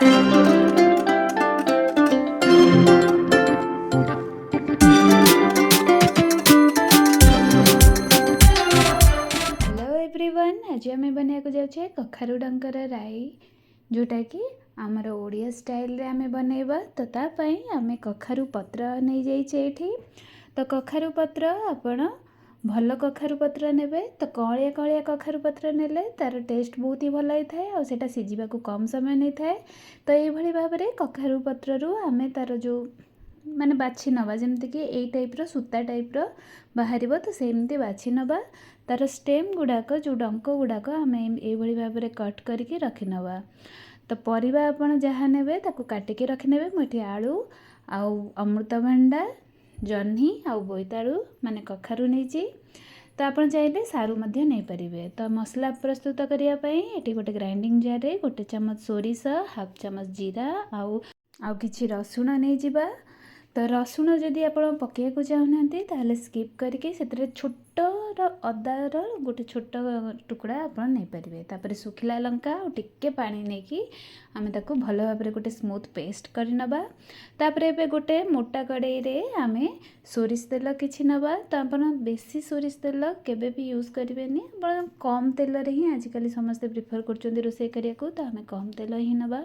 Everyone आज आम बनाया जाऊे कखारू डंकर राई जोटा कि आमर ओडिया स्टाइल रे आम बनैबा। तो तापाई आम कखारू पत्र नहीं जाइए। तो कखारू पत्र आपण भल कखारू पत्र नेबे। तो कलिया कलिया कखारू पत्र नेले तार टेस्ट बहुत ही भल होता है और सेटा सिझा को कम समय नहीं थाए। तो ये भाव में कखारू पत्रु आम तार जो माने बाछि नवा जमती कि यही टाइप्र सूता टाइप्र बाहर। तो सेमती बाछि नवा तार स्टेम गुड़ाक जो डंक गुड़ाक आम ये भाव में कट करके रखी नवा। तो परिबा आपण जहाँ नेबे ताकू काटिके रखी नेबे। मुझे आलू आउ अमृतभंडा जह्नी आउ बोईतालू माने कखारू नहीं। तो आपन चाहिए सारू मध्य नहीं पारिबे। तो मसला प्रस्तुत करिया पई एटी गोटे ग्राइंडिंग जार रे गोटे चमच सोरिष, हाफ चमच जीरा आउ किछि रसुण नहीं जिबा। तो रसुण जदि आप पकड़ चाहूना ताहले स्किप करके से छोटर अदार गोटे छोट टुकड़ा आप नहीं पारे। तापर सुखिला लंका और टिके पानी नहीं कि आम ताको भल भाव में गोटे स्मूथ पेस्ट कर नबा। तापर एबे गोटे मोटा कड़ाई रे आम सोरिष तेल किछि नबा। तो आप बेसी सोरिष तेल केबे भी यूज करेंगे, आप कम तेल रे ही आजिकल समस्ते प्रिफर कर रोषे करिया को। तो आम कम तेल ही नबा।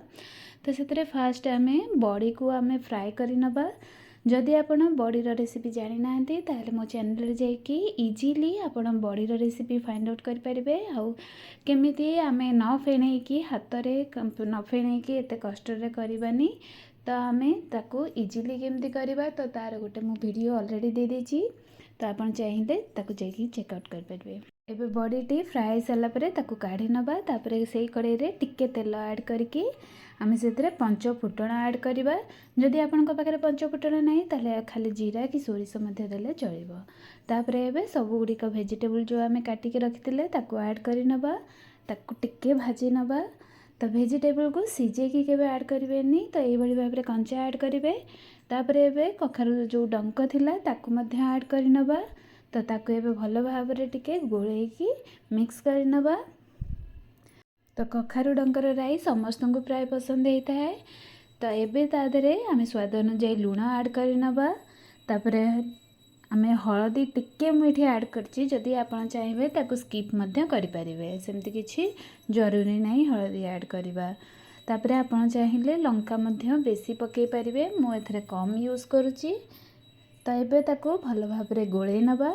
तो से फास्ट आम बड़ी को आम फ्राए कर नबा। जदि आपण बड़ीर रेसिपी जानी ना ताहले मो चैनल जाइए इजीली आपण बड़ीर रेसिपी फाइंड आउट करें। आउ केमिति आम न फेणई कि हाथ में न फेणई कि एत कष्ट करवानी। तो आम ताको इजीली केमती करवा तो तार गोटे मु वीडियो ऑलरेडी दे देछि। तो आप चाहिए ताको जाइए चेकआउट करेंगे। एबे बड़ीटी फ्राए सारा ताको काढ़ी नबा। तापर से कड़ाई रे टिके तेल ऐड करके आम से पंच फुटण ऐड करवा। जदि आपण पाखे पंच फुटण नहीं ताले खाली जीरा कि सोरिष मध्य देले चलिबो। तापर एबे सब गुड़िक वेजिटेबल जो आम काटिके रखिते ताको ऐड कर नबा। ताको टिके भाजी नबा। तो वेजिटेबल को सीझेकी केबे ऐड करेंगे। तो ये भाव में कंचा ऐड करेंगे। तापर एबे कखारू जो डंक थिला ताको मध्य ऐड कर नबा। तो ताको एबे भल भाव में टिके गोलेकी मिक्स कर नबा। तो कखारू डंकर राई समस्त को प्राय पसंद होता है। तो एबे तादरे आम स्वाद अनुसार लुण ऐड कर नबा। तापर आम हलदी टिके मुझे ऐड करछि। जदि आपण चाहिए ताको स्किप मध्य करें, सेमती किछि जरूरी नहीं हलदी ऐड करवा। तापर आपण चाहिए लंका मध्य बेसी पकई पारे, मु एथरे कम यूज करुछि। तो एबे ताको भल भाव में गोले नबा।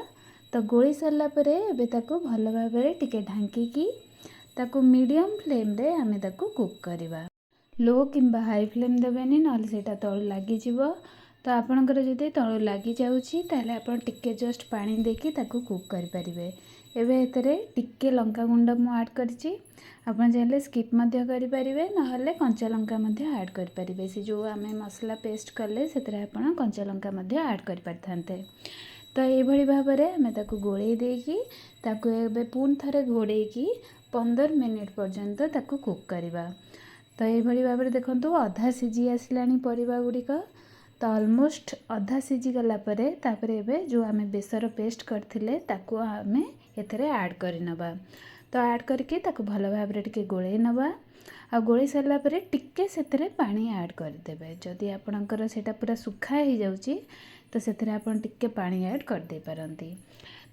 तो गोली सारा पर एबे ताको भल भाव में टिके ढांकी ताको मीडियम फ्लेम रे आमे ताको कुक करवा। लो किंबा हाई फ्लेम देवेनी नले सेटा तळु लागी जिवो। तो आपणकर जदि तळु लागी जाउछि ताले आपण टिके जस्ट पानी देकी ताको कुक करि परिबे। एबे एतरे टिके लंका गुंड मु ऐड करछि। आपण चाहिले स्किप मध्य करि परिबे, नहले कंचा लंका मध्य ऐड करि परिबे। से जो आमे मसला पेस्ट कले सेतरे आपण कंचा लंका मध्य ऐड करि परथान्ते। तो ये भाव में आम ताको गोले देकी ताको एबे पुन थरे घोड़ेकी 15 मिनिट पर्यंत ताको कुक करवा। तो ये भाव में देखो अधा सीझी आसलानी परिबा गुड़िक। तो ऑलमोस्ट अधा सीझी गला परे तापर एबे जो आम बेसर पेस्ट करथिले ताको आम एथरे ऐड कर नबा। तो ऐड करके ताको भल भाव में टिके गोले नबा। आ गोले सारा पर टिके सेतरे पानी ऐड करदेबे। जदि आपणकर सेटा पूरा सुखा हो जाउची तो सेतरे आपण टिके पानी ऐड कर दे पारंती।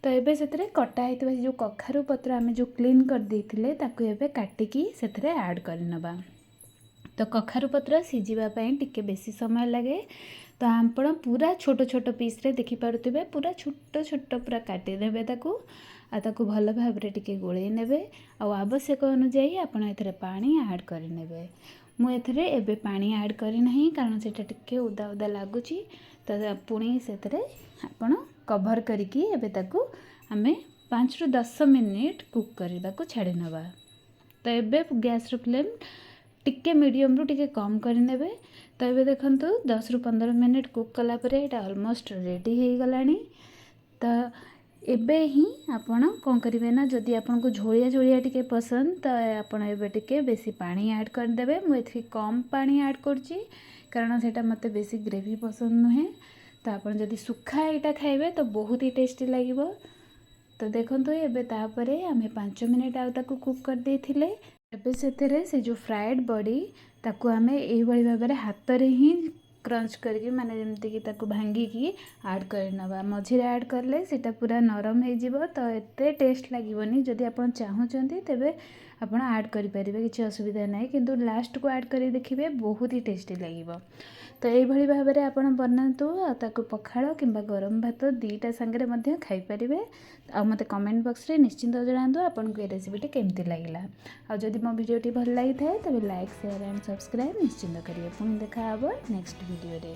तो एबे सेतरे कटा हेतबा जो कखारू पत्र आम जो क्लीन कर देथिले ताको एबे काटिकी सेतरे ऐड कर नबा। तो कखारू पत्र सीझिबा पई टिके बेसी समय लगे। तो आपण पूरा छोट छोट पीस रे देखि पारुथिबे, पूरा छोट छोट पूरा काटी देबे ताको। आ ताको भल भाव में टिके गोले नेबे। आ आवश्यक अनुसार आपण एथरे पानी ऐड कर नेबे। मु एथरे एबे पानी ऐड करी नहीं कारण सेटा टिके उदा उदा लागुची। तो पुणी से आपण कभर करिकी एबे ताको आमे 5 रु 10 मिनिट कुक करबा को छाड़ी नबा। तो एबे गैस रो फ्लेम टिके मीडियम रु टिके कम कर नेबे। तो एबे देखंतु 10 रु 15 मिनिट कुक कला परे एटा ऑलमोस्ट रेडी हो गलानी। तो एबे ही आपण कोन करिवे ना, जदि आपन को झोलिया झोलिया टिके पसंद तो आपण एबे टिके बेसी पानी ऐड कर देबे। मु एथि कम पानी ऐड करछि कारण सेटा मते बेसी ग्रेवी पसंद नुहे। तो आपण जदि सुखा एटा खाइबे तो बहुत ही टेस्टी लागिबो। तो देखंतु एबे तापरे आमे 5 मिनिट आउ ताको कुक कर देथिले। एबे सेतेरे से जो फ्राइड बॉडी ताकू आमे एभली भाव में हाथ रे ही क्रंच करके माने जमती ताकू भांगिकी आड कर नवा मझे आड करले सेटा पूरा नरम हो जिवो तो एते टेस्ट लागिवनी जदि आपण चाहुचंती तेबे आपण आड करि परिबे किछि असुविधा नाही किंतु लास्ट को आड करि देखिबे बहुत ही टेस्टी लागिवो। तो एभली भाव में आपण बनातु ताकू पखाଳ किंबा गरम भात दीटा संगे मध्य खाई परिबे। आ मते कमेंट बॉक्स रे निश्चिंत जणांतु आपनको ए रेसिपीटी केमती लागिला। आ जदि मो वीडियोटी भल लागि थाए तबे लाइक शेयर एंड सब्सक्राइब निश्चिंत करिए। पुणी देखा हबो नेक्स्ट वीडियो रे।